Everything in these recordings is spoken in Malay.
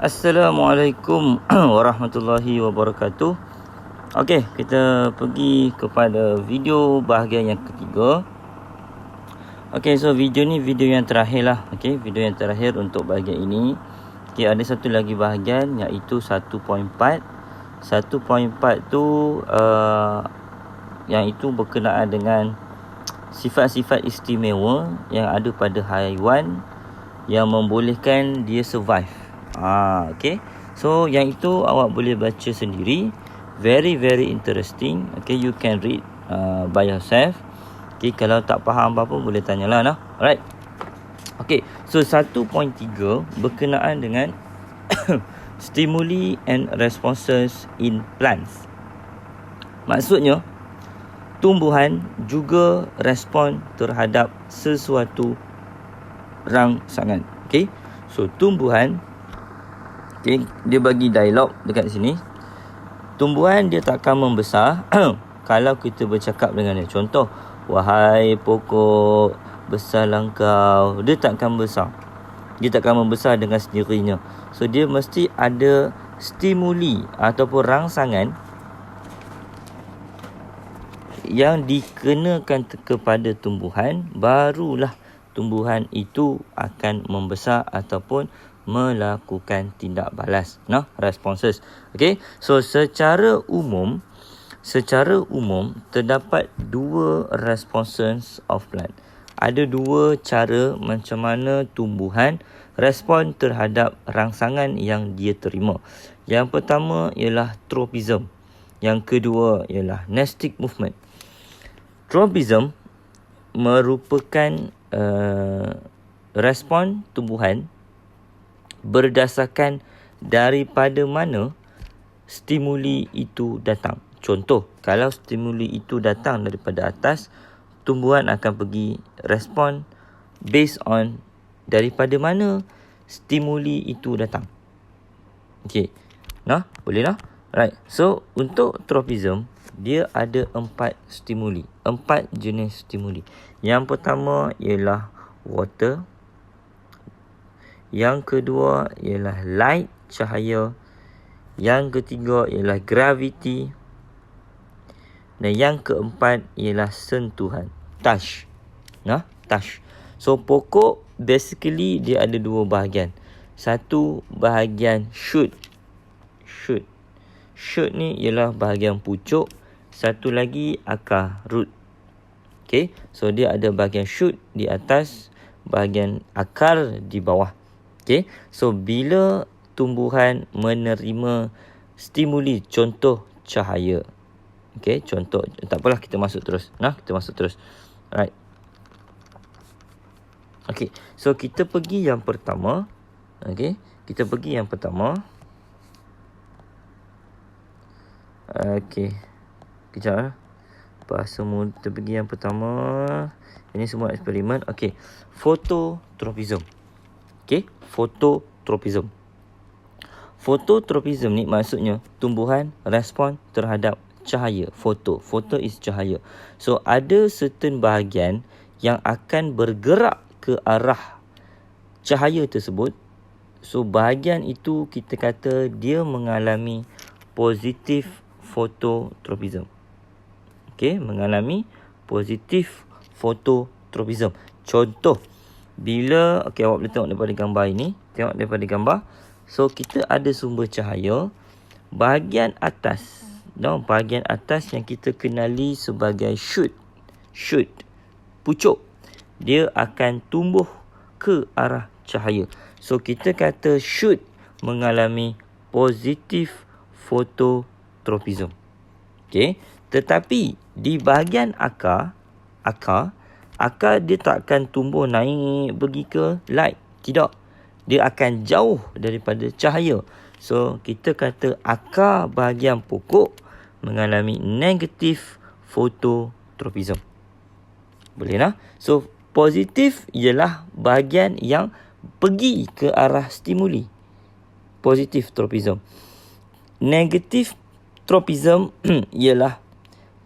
Assalamualaikum warahmatullahi wabarakatuh. Okey, kita pergi kepada video bahagian yang ketiga. Okey, so video ni video yang terakhir lah. Okey, video yang terakhir untuk bahagian ini. Okey, ada satu lagi bahagian iaitu 1.4. 1.4 tu yang itu berkenaan dengan sifat-sifat istimewa yang ada pada haiwan yang membolehkan dia survive. Okay. So yang itu awak boleh baca sendiri. Very interesting. Okay, you can read by yourself. Okay, kalau tak faham apa-apa boleh tanyalah nah. Alright. Okay, so 1.3 berkenaan dengan stimuli and responses in plants. Maksudnya tumbuhan juga respon terhadap sesuatu rangsangan. Okay, so tumbuhan, okay, dia bagi dialog dekat sini. Tumbuhan dia tak akan membesar kalau kita bercakap dengan dia. Contoh, wahai pokok, besarlah kau. Dia tak akan besar. Dia tak akan membesar dengan sendirinya. So dia mesti ada stimuli ataupun rangsangan yang dikenakan kepada tumbuhan, barulah tumbuhan itu akan membesar ataupun melakukan tindak balas. Responses. Okay. So secara umum terdapat dua responses of plant. Ada dua cara macam mana tumbuhan respon terhadap rangsangan yang dia terima. Yang pertama ialah tropism. Yang kedua ialah nestic movement. Tropism merupakan respon tumbuhan berdasarkan daripada mana stimuli itu datang. Contoh, kalau stimuli itu datang daripada atas, tumbuhan akan pergi respon based on daripada mana stimuli itu datang. Okey. Boleh lah. Right. So, untuk tropism, dia ada 4 stimuli. 4 jenis stimuli. Yang pertama ialah water. Yang kedua ialah light, cahaya. Yang ketiga ialah gravity. Dan yang keempat ialah sentuhan, touch. Touch. So pokok basically dia ada dua bahagian. Satu bahagian shoot. Shoot ni ialah bahagian pucuk. Satu lagi akar, root. Okay, so dia ada bahagian shoot di atas, bahagian akar di bawah. Okay, so bila tumbuhan menerima stimuli, contoh cahaya. Okay, contoh, tak apalah, kita masuk terus. Alright. Okay, so kita pergi yang pertama. Okay, Okay, kejap lah. Bahasa muda, kita pergi yang pertama. Ini semua eksperimen. Okay, phototropism. Okay, phototropism. Phototropism ni maksudnya tumbuhan respon terhadap cahaya. Photo is cahaya. So ada certain bahagian yang akan bergerak ke arah cahaya tersebut. So bahagian itu kita kata dia mengalami positif phototropism. Okay, mengalami positif phototropism. Contoh, bila, okay, awak boleh tengok daripada gambar ini. Tengok daripada gambar. So kita ada sumber cahaya. Bahagian atas, bahagian atas yang kita kenali sebagai shoot, pucuk, dia akan tumbuh ke arah cahaya. So kita kata shoot mengalami positif phototropism. Okay, tetapi di bahagian akar dia tak akan tumbuh naik pergi ke light. Tidak. Dia akan jauh daripada cahaya. So kita kata akar bahagian pokok mengalami negatif phototropism. Boleh lah. So positif ialah bahagian yang pergi ke arah stimuli. Positif tropism. Negatif tropism ialah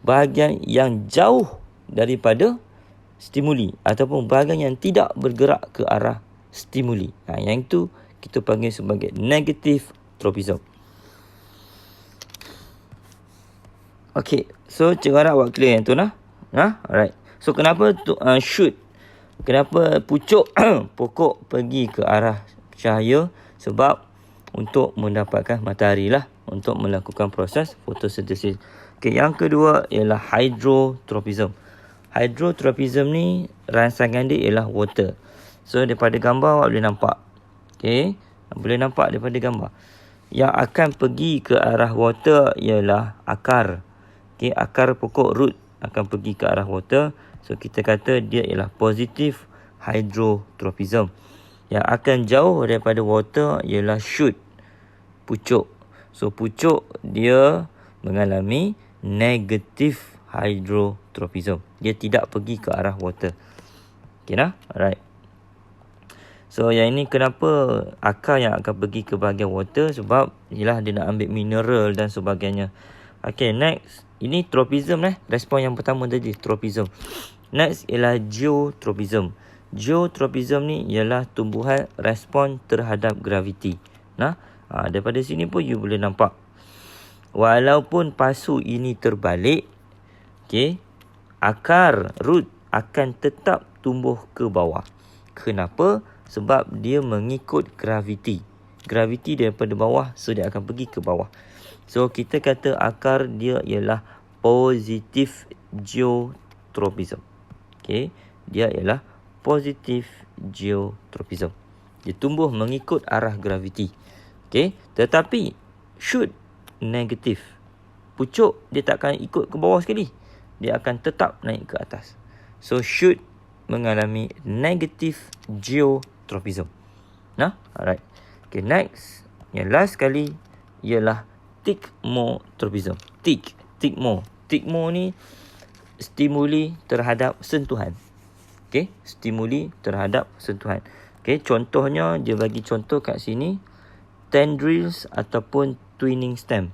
bahagian yang jauh daripada stimuli ataupun bahagian yang tidak bergerak ke arah stimuli. Yang itu kita panggil sebagai negative tropism. Okay, so cikgu harap awak clear yang tu nah. Alright. So kenapa shoot? Kenapa pucuk pokok pergi ke arah cahaya? Sebab untuk mendapatkan matahari lah, untuk melakukan proses fotosintesis. Okay, yang kedua ialah hydrotropism. Hydrotropism ni rangsangan dia ialah water. So daripada gambar awak boleh nampak. Okay, boleh nampak daripada gambar. Yang akan pergi ke arah water ialah akar. Okay, akar pokok root akan pergi ke arah water. So kita kata dia ialah positive hydrotropism. Yang akan jauh daripada water ialah shoot, pucuk. So pucuk dia mengalami negative hydrotropism. Dia tidak pergi ke arah water. Okay nah? Alright. So yang ini kenapa akar yang akan pergi ke bahagian water? Sebab ialah dia nak ambil mineral dan sebagainya. Okay, next. Ini tropism respon yang pertama tadi, tropism. Next ialah geotropism. Geotropism ni ialah tumbuhan respon terhadap graviti. Daripada sini pun you boleh nampak. Walaupun pasu ini terbalik, okay, akar root akan tetap tumbuh ke bawah. Kenapa? Sebab dia mengikut graviti. Graviti daripada bawah, so dia akan pergi ke bawah. So kita kata akar dia ialah positive geotropism. Okay, dia ialah positive geotropism. Dia tumbuh mengikut arah graviti. Okay, tetapi shoot negatif. Pucuk dia tak akan ikut ke bawah sekali. Dia akan tetap naik ke atas. So shoot mengalami negative geotropism. Alright. Okay, next. Yang last sekali ialah thigmotropism. Thigmo ni stimuli terhadap sentuhan. Okay, stimuli terhadap sentuhan. Okay, contohnya dia bagi contoh kat sini, tendrils ataupun twining stem.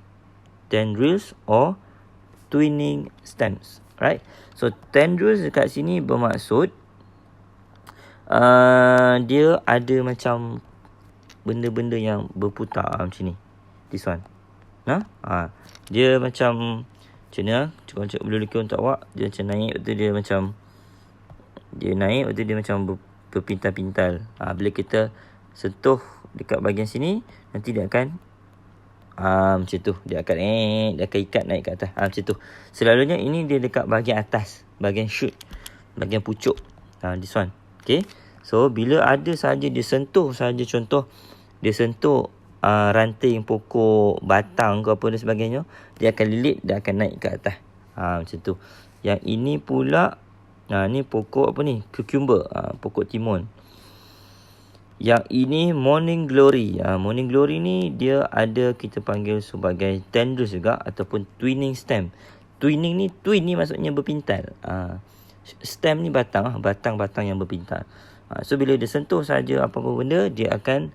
Tendrils or twining stems. Right? So tendrils dekat sini bermaksud dia ada macam benda-benda yang berputar macam ni. This one. Dia macam mana? Cikgu boleh lukis untuk awak. Dia macam naik, betul dia macam dia macam berpintal-pintal. Bila kita sentuh dekat bahagian sini, nanti dia akan macam tu. Dia akan ikat naik ke atas. Macam tu. Selalunya ini dia dekat bahagian atas, bahagian shoot, bahagian pucuk. This one. Okay. So bila ada sahaja dia sentuh sahaja, contoh dia sentuh ranting pokok, batang ke apa dan sebagainya, dia akan lilit, dia akan naik ke atas. Macam tu. Yang ini pula ni pokok apa ni? Cucumber, pokok timun. Yang ini morning glory. Morning glory ni dia ada kita panggil sebagai tendrils juga ataupun twining stem. Twin ni maksudnya berpintal. Stem ni batang-batang yang berpintal. So bila dia sentuh saja apa-apa benda, dia akan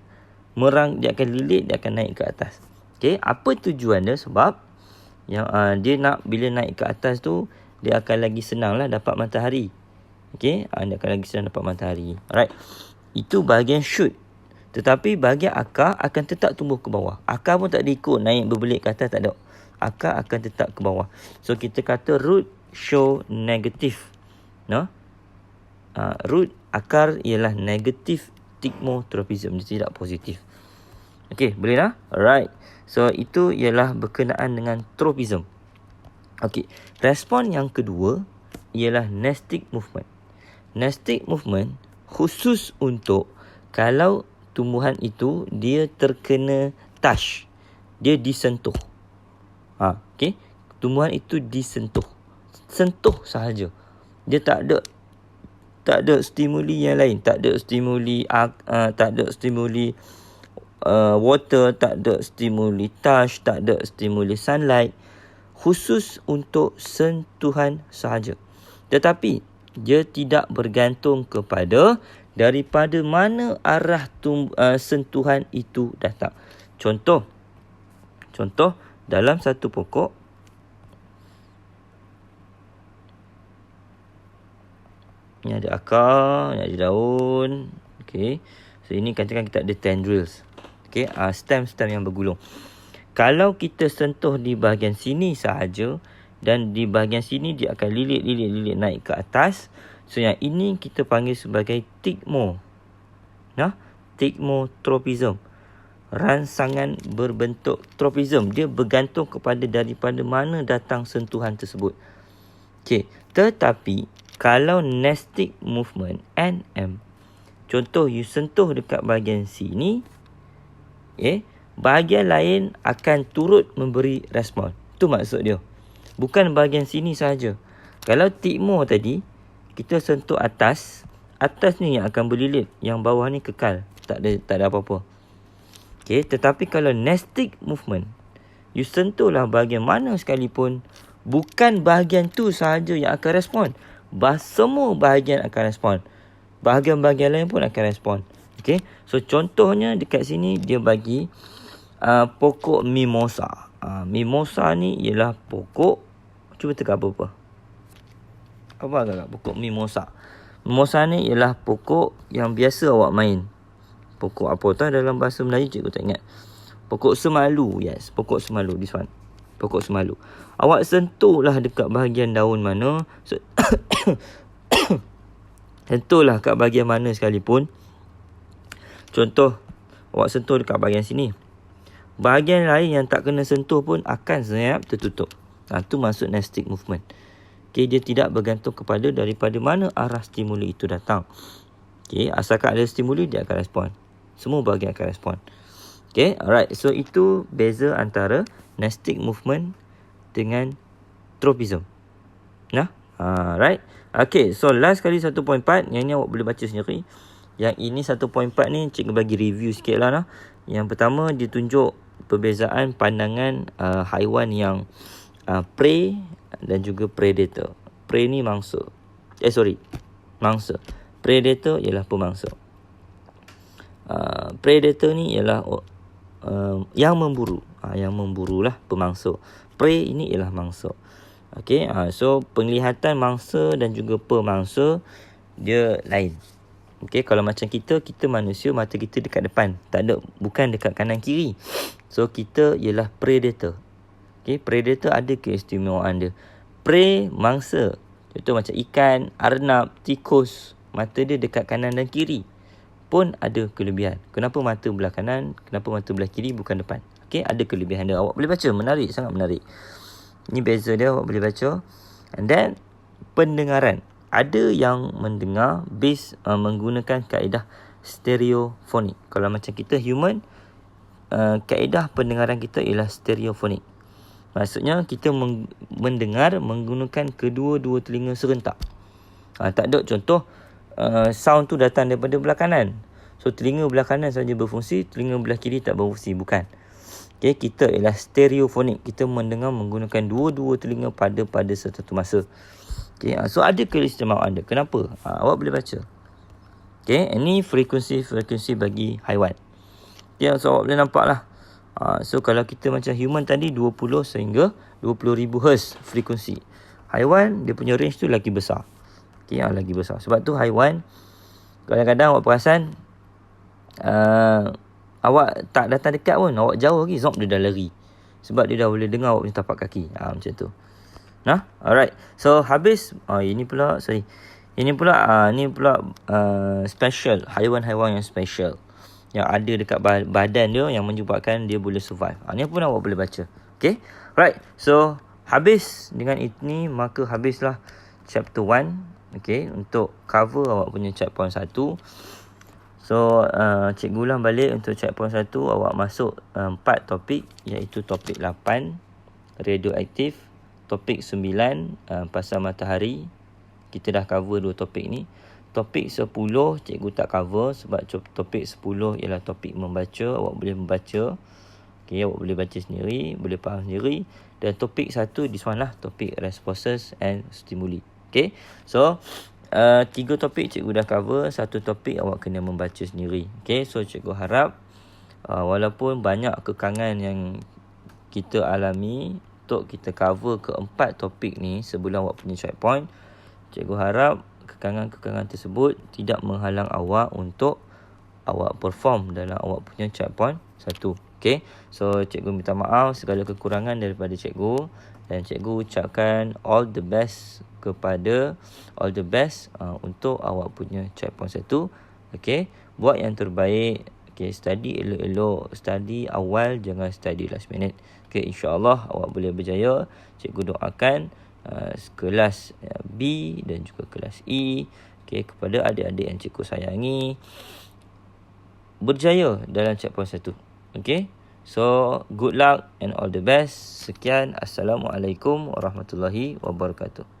dia akan lilit, dia akan naik ke atas. Okay, apa tujuan dia? Sebab yang dia nak bila naik ke atas tu, dia akan lagi senanglah dapat matahari. Okay, dia akan lagi senang dapat matahari. Alright. Itu bahagian shoot. Tetapi bahagian akar akan tetap tumbuh ke bawah. Akar pun tak diikut naik berbelit ke atas, tak ada. Akar akan tetap ke bawah. So kita kata root show negative. Root akar ialah negative thigmotropism. Dia tidak positif. Okey, boleh dah? Alright. So itu ialah berkenaan dengan tropism. Okey, respon yang kedua ialah nestic movement. Nestic movement khusus untuk kalau tumbuhan itu dia terkena touch, dia disentuh. Okey, tumbuhan itu disentuh. Sentuh sahaja. Dia tak ada stimuli yang lain, tak ada stimuli water, tak ada stimuli touch, tak ada stimuli sunlight, khusus untuk sentuhan sahaja. Tetapi dia tidak bergantung kepada daripada mana arah sentuhan itu datang. Contoh dalam satu pokok, ni ada akar, ni ada daun. Okey. So ini katakan kita ada tendrils. Okay, stem-stem yang bergulung. Kalau kita sentuh di bahagian sini sahaja dan di bahagian sini dia akan lilit naik ke atas. So yang ini kita panggil sebagai tigmo. Tigmotropism. Rangsangan berbentuk tropism. Dia bergantung kepada daripada mana datang sentuhan tersebut. Okay. Tetapi kalau nestic movement NM, contoh you sentuh dekat bahagian sini, bahagian lain akan turut memberi respon. Itu maksud dia. Bukan bahagian sini sahaja. Kalau tigmo tadi, kita sentuh atas ni yang akan berlilit, yang bawah ni kekal. Tak ada apa-apa. Okay, tetapi kalau nestic movement, you sentuhlah bahagian mana sekalipun, bukan bahagian tu sahaja yang akan respon. Semua bahagian akan respon. Bahagian-bahagian lain pun akan respon. Okay, so contohnya dekat sini dia bagi pokok mimosa. Mimosa ni ialah pokok, cuba teka apa-apa. Apa agak pokok mimosa? Mimosa ni ialah pokok yang biasa awak main. Pokok apa tu dalam bahasa Melayu cikgu tak ingat. Pokok semalu. Yes, pokok semalu. This one. Pokok semalu. Awak sentuhlah dekat bahagian daun mana. Sentuhlah kat bahagian mana sekalipun. Contoh, awak sentuh dekat bahagian sini. Bahagian lain yang tak kena sentuh pun akan senyap tertutup. Itu maksud nestic movement. Okay, dia tidak bergantung kepada daripada mana arah stimuli itu datang. Okay, asalkan ada stimuli, dia akan respon. Semua bahagian akan respon. Okay, alright. So, itu beza antara nestic movement dengan tropism. Right. Okay, so last kali 1.4. Yang ni awak boleh baca sendiri. Yang ini 1.4 ni cikgu bagi review sikit lah. Yang pertama, dia tunjuk perbezaan pandangan haiwan yang prey dan juga predator. Prey ni mangsa. Mangsa. Predator ialah pemangsa. Predator ni ialah yang memburu. Yang memburulah pemangsa. Prey ini ialah mangsa. Okay, so penglihatan mangsa dan juga pemangsa dia lain. Okay, kalau macam kita manusia, mata kita dekat depan. Tak ada, bukan dekat kanan kiri. So kita ialah predator. Okay, predator ada keistimewaan dia. Prey, mangsa. Contoh macam ikan, arnab, tikus. Mata dia dekat kanan dan kiri pun ada kelebihan. Kenapa mata belah kanan, kenapa mata belah kiri, bukan depan. Okay, ada kelebihan dia. Awak boleh baca, menarik, sangat menarik. Ini beza dia, awak boleh baca. And then, pendengaran. Ada yang mendengar menggunakan kaedah stereofonik. Kalau macam kita human, kaedah pendengaran kita ialah stereofonik. Maksudnya kita mendengar menggunakan kedua-dua telinga serentak. Tak ada contoh sound tu datang daripada belah kanan. So telinga belah kanan saja berfungsi, telinga belah kiri tak berfungsi, bukan. Okay, kita ialah stereofonik. Kita mendengar menggunakan dua-dua telinga pada satu masa. Okay, so ada keistimewaan dia. Kenapa? Awak boleh baca. Okay, ini frekuensi bagi haiwan. Okay, so awak boleh nampak lah. So kalau kita macam human tadi 20 sehingga 20,000 Hz frekuensi. Haiwan dia punya range tu lagi besar. Okay, lagi besar. Sebab tu haiwan kadang-kadang awak perasan awak tak datang dekat pun, awak jauh lagi, zop dia dah lari. Sebab dia dah boleh dengar awak punya tapak kaki. Macam tu. Alright. So habis ini pula special, haiwan-haiwan yang special yang ada dekat badan dia yang menyebabkan dia boleh survive. Ni pun awak boleh baca. Okay. Right. So habis dengan ini, maka habislah chapter 1. Okay, untuk cover awak punya checkpoint 1. So cikgu ulang balik untuk checkpoint 1. Awak masuk 4 topik, iaitu topik 8 radioaktif, topik 9 pasal matahari. Kita dah cover 2 topik ni. Topik 10 cikgu tak cover sebab topik 10 ialah topik membaca. Awak boleh membaca. Okay, awak boleh baca sendiri, boleh faham sendiri. Dan topik 1, this one lah, topik responses and stimuli. Okay, so 3 topik cikgu dah cover. 1 topik awak kena membaca sendiri. Okay, so cikgu harap walaupun banyak kekangan yang kita alami untuk kita cover ke-4 topik ni sebelum awak punya checkpoint, cikgu harap kekangan-kekangan tersebut tidak menghalang awak untuk awak perform dalam awak punya checkpoint 1. Okay, so cikgu minta maaf segala kekurangan daripada cikgu, dan cikgu ucapkan all the best untuk awak punya checkpoint 1. Okay, buat yang terbaik. Okay, study elok-elok, study awal, jangan study last minute. Okay, insyaAllah awak boleh berjaya. Cikgu doakan kelas B dan juga kelas E, okay, kepada adik-adik yang cikgu sayangi, berjaya dalam checkpoint 1. Okay, so good luck and all the best. Sekian, Assalamualaikum warahmatullahi wabarakatuh.